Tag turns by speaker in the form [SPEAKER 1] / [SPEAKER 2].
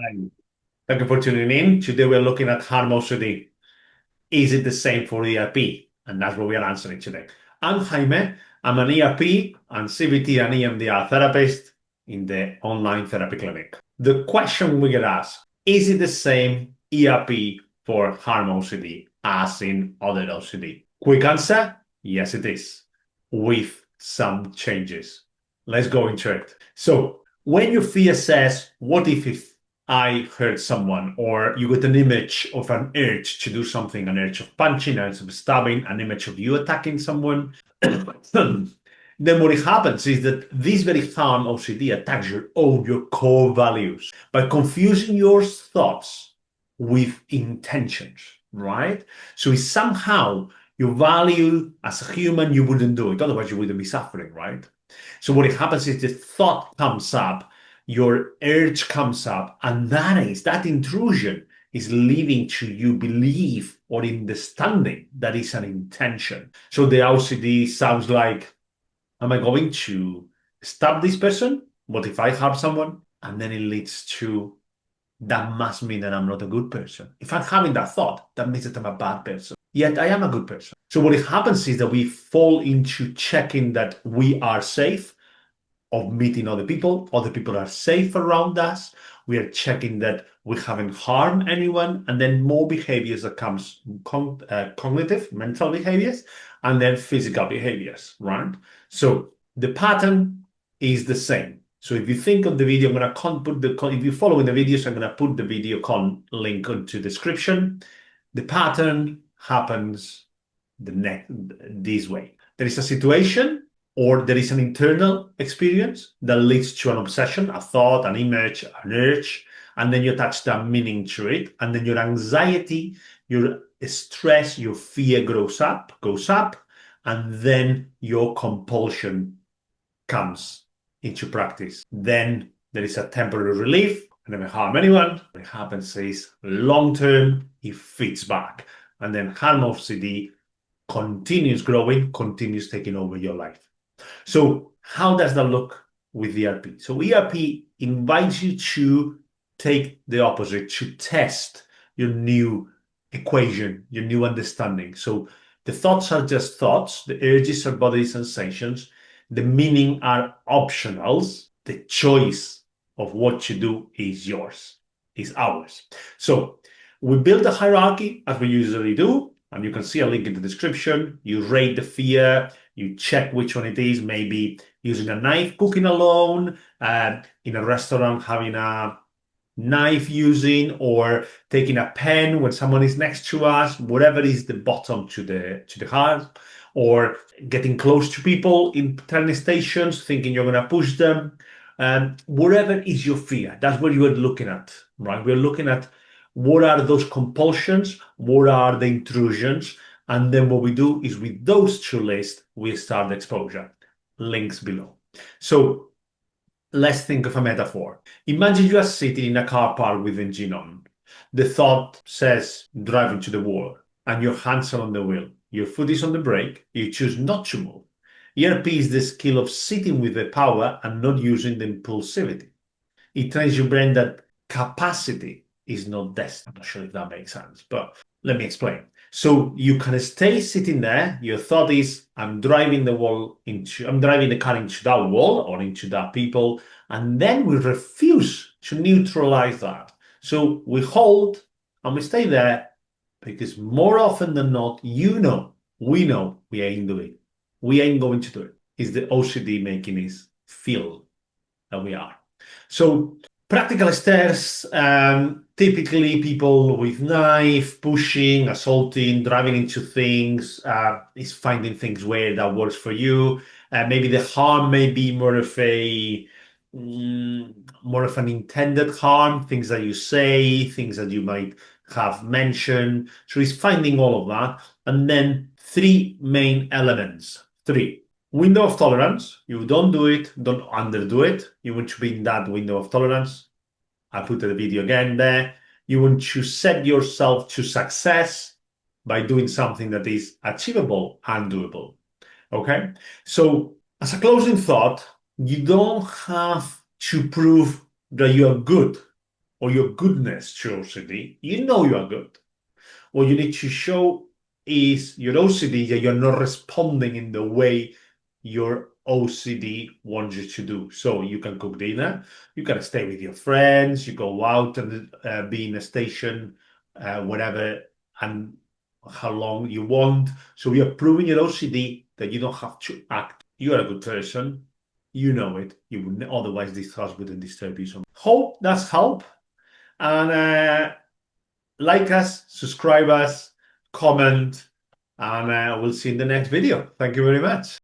[SPEAKER 1] Hi. Thank you for tuning in. Today we're looking at harm OCD. Is it the same for ERP? And that's what we are answering today. I'm Jaime. I'm an ERP and CBT and EMDR therapist in the online therapy clinic. The question we get asked, is it the same ERP for harm OCD as in other OCD? Quick answer, yes it is, with some changes. Let's go into it. So when your fear says, what if I hurt someone, or you get an image of an urge to do something, an urge of punching, an urge of stabbing, an image of you attacking someone, then what happens is that this very harm OCD attacks your core values by confusing your thoughts with intentions, right? So it's somehow your value as a human, you wouldn't do it. Otherwise, you wouldn't be suffering, right? So what happens is the thought comes up, your urge comes up, and that intrusion is leading to you believe or understanding that is an intention. So the OCD sounds like, am I going to stab this person? What if I harm someone? And then it leads to, that must mean that I'm not a good person. If I'm having that thought, that means that I'm a bad person. Yet I am a good person. So what happens is that we fall into checking that we are safe of meeting other people are safe around us, we are checking that we haven't harmed anyone, and then more behaviors that comes cognitive mental behaviors, and then physical behaviors, right? So the pattern is the same. So if you think of the video, I'm going to put if you follow in the videos, I'm going to put the video link into description. The pattern happens this way. There is a situation, or there is an internal experience that leads to an obsession, a thought, an image, an urge, and then you attach that meaning to it, and then your anxiety, your stress, your fear goes up, and then your compulsion comes into practice. Then there is a temporary relief, and never harm anyone. What happens is long term, it feeds back, and then harm OCD continues growing, continues taking over your life. So how does that look with ERP? So ERP invites you to take the opposite, to test your new equation, your new understanding. So the thoughts are just thoughts, the urges are bodily sensations, the meaning are optionals, the choice of what you do is yours, is ours. So we build a hierarchy as we usually do, and you can see a link in the description. You rate the fear, you check which one it is, maybe using a knife, cooking alone, in a restaurant, having a knife using, or taking a pen when someone is next to us, whatever is the bottom to the heart, or getting close to people in train stations, thinking you're going to push them. Whatever is your fear, that's what you are looking at, right? We're looking at what are those compulsions, what are the intrusions, and then what we do is with those two lists, we start the exposure. Links below. So let's think of a metaphor. Imagine you are sitting in a car park with the engine on. The thought says driving to the wall, and your hands are on the wheel. Your foot is on the brake, you choose not to move. ERP is the skill of sitting with the power and not using the impulsivity. It trains your brain that capacity is not destiny. I'm not sure if that makes sense, but let me explain. So you can stay sitting there. Your thought is, I'm driving the car into that wall or into that people, and then we refuse to neutralize that. So we hold and we stay there because more often than not, we know we ain't doing it. We ain't going to do it. It's the OCD making us feel that we are. So practical stairs, typically people with knife, pushing, assaulting, driving into things, is finding things where that works for you. Maybe the harm may be more of an intended harm, things that you say, things that you might have mentioned. So it's finding all of that. And then three main elements. Three. Window of tolerance. You don't do it, don't underdo it. You want to be in that window of tolerance. I put the video again there. You want to set yourself to success by doing something that is achievable and doable. Okay? So, as a closing thought, you don't have to prove that you are good or your goodness to OCD, you know you are good. What you need to show is your OCD that you're not responding in the way your OCD wants you to do. So you can cook dinner, you can stay with your friends, you go out and be in a station, whatever, and how long you want. So you're proving your OCD that you don't have to act. You are a good person. You know it. You would otherwise this house wouldn't disturb you so much. Hope that's help. And like us, subscribe us, comment, and we'll see you in the next video. Thank you very much.